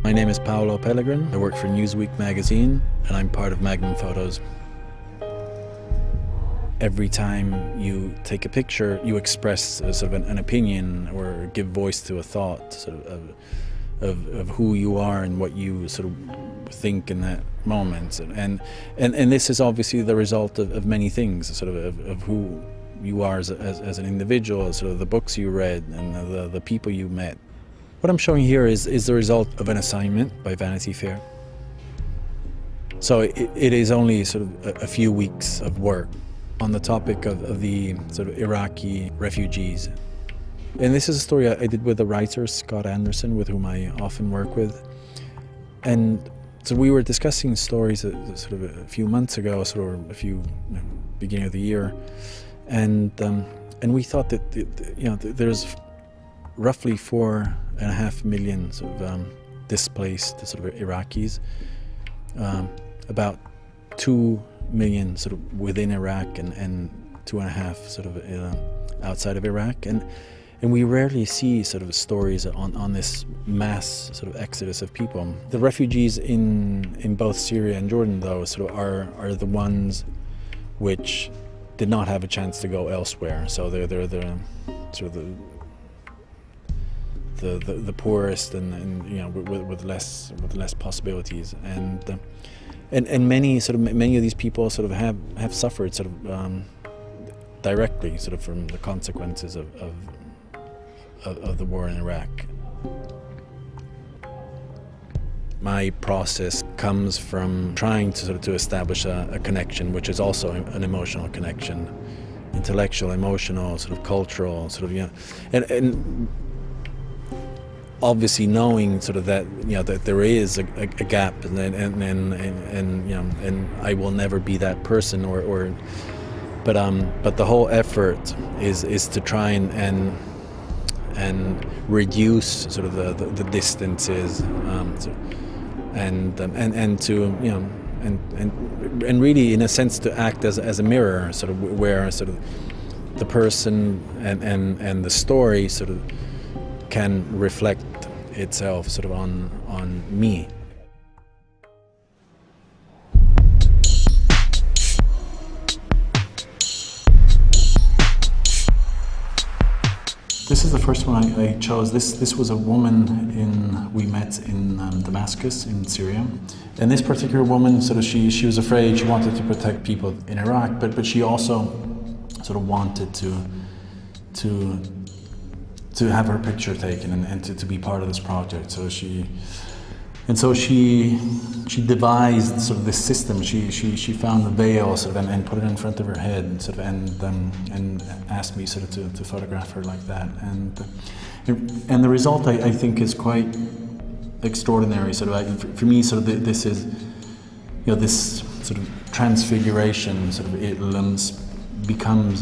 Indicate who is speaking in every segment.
Speaker 1: My name is Paolo Pellegrin. I work for Newsweek magazine and I'm part of Magnum Photos. Every time you take a picture, you express sort of an opinion or give voice to a thought sort of who you are and what you sort of think in that moment. And this is obviously the result of many things, sort of who you are as an individual, sort of the books you read and the people you met. What I'm showing here is the result of an assignment by Vanity Fair. So it is only sort of a few weeks of work on the topic of the sort of Iraqi refugees. And this is a story I did with a writer, Scott Anderson, with whom I often work with. And so we were discussing stories sort of a few months ago, sort of beginning of the year. And we thought that there's roughly 4.5 million sort of displaced sort of Iraqis, about 2 million sort of within Iraq and 2.5 sort of outside of Iraq, and we rarely see sort of stories on this mass sort of exodus of people. The refugees in both Syria and Jordan, though, sort of are the ones which did not have a chance to go elsewhere. So they're the sort of the poorest and with less possibilities, and many of these people sort of have suffered sort of directly sort of from the consequences of the war in Iraq. My process comes from trying to establish a connection, which is also an emotional connection, intellectual, emotional, sort of cultural, sort of and obviously knowing sort of that that there is a gap, and I will never be that person, but the whole effort is to try and reduce sort of the distances, and to and really in a sense to act as a mirror, sort of where sort of the person and the story sort of can reflect itself sort of on me. This is the first one I chose. This was a woman we met in Damascus in Syria, and this particular woman sort of she was afraid. She wanted to protect people in Iraq, but she also sort of wanted to have her picture taken and to be part of this project. So she devised sort of this system. She found the veil sort of and put it in front of her head sort of and asked me sort of to photograph her like that. And the result I think is quite extraordinary. Sort of for me, sort of this is this sort of transfiguration sort of it becomes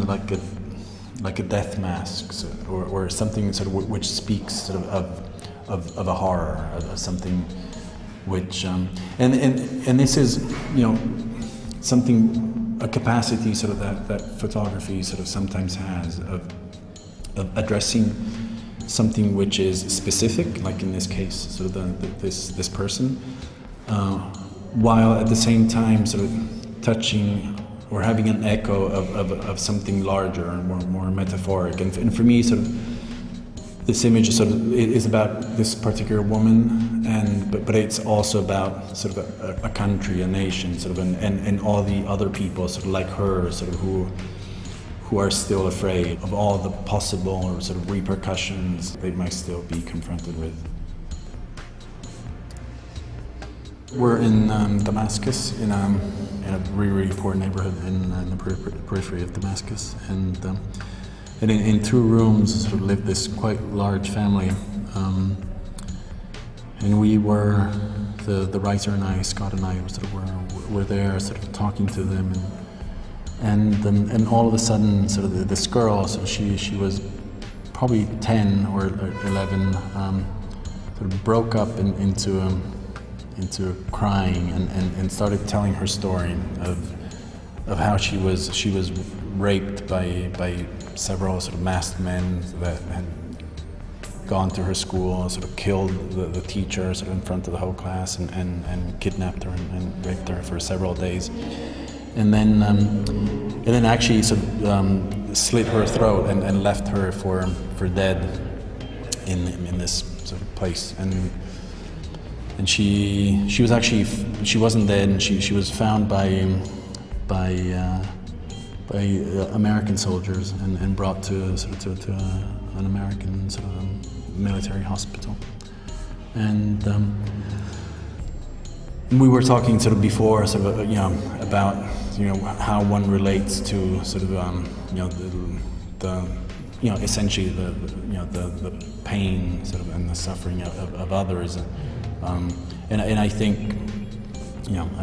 Speaker 1: like a death mask, or something sort of which speaks sort of a horror, of something which and this is something, a capacity sort of that photography sort of sometimes has of addressing something which is specific, like in this case sort of this person, while at the same time sort of touching or having an echo of something larger and more metaphoric. And for me, sort of, this image is about this particular woman, but it's also about sort of a country, a nation, sort of, and all the other people sort of like her, sort of who are still afraid of all the possible sort of repercussions they might still be confronted with. We're in Damascus, in a really poor neighborhood in the periphery of Damascus, and in 2 rooms sort of lived this quite large family, and we were the writer and I, Scott and I, sort of were there, sort of talking to them, and all of a sudden, sort of this girl, so she was probably 10 or 11, sort of broke up into crying and started telling her story of how she was raped by several sort of masked men that had gone to her school, sort of killed the teacher sort of in front of the whole class, and kidnapped her and raped her for several days, and then actually sort of slit her throat and left her for dead in this sort of place. And she was actually, she wasn't dead, and she was found by American soldiers and brought to an American sort of military hospital. And we were talking sort of before sort of about how one relates to sort of the essentially the pain sort of and the suffering of others, and I think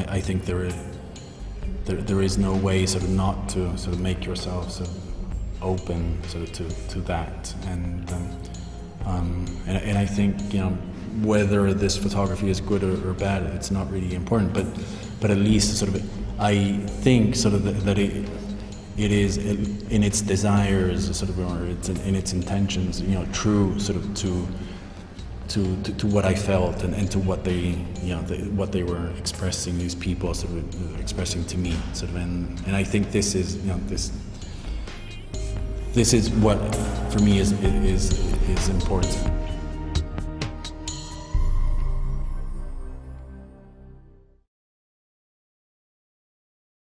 Speaker 1: I think there is no way sort of not to sort of make yourself sort of open sort of to that, and I think whether this photography is good or bad, it's not really important, but at least sort of I think sort of that it is in its desires sort of, or it's in its intentions, true sort of to what I felt and to what they what they were expressing, these people sort of expressing to me sort of, and I think this is this is what for me is important.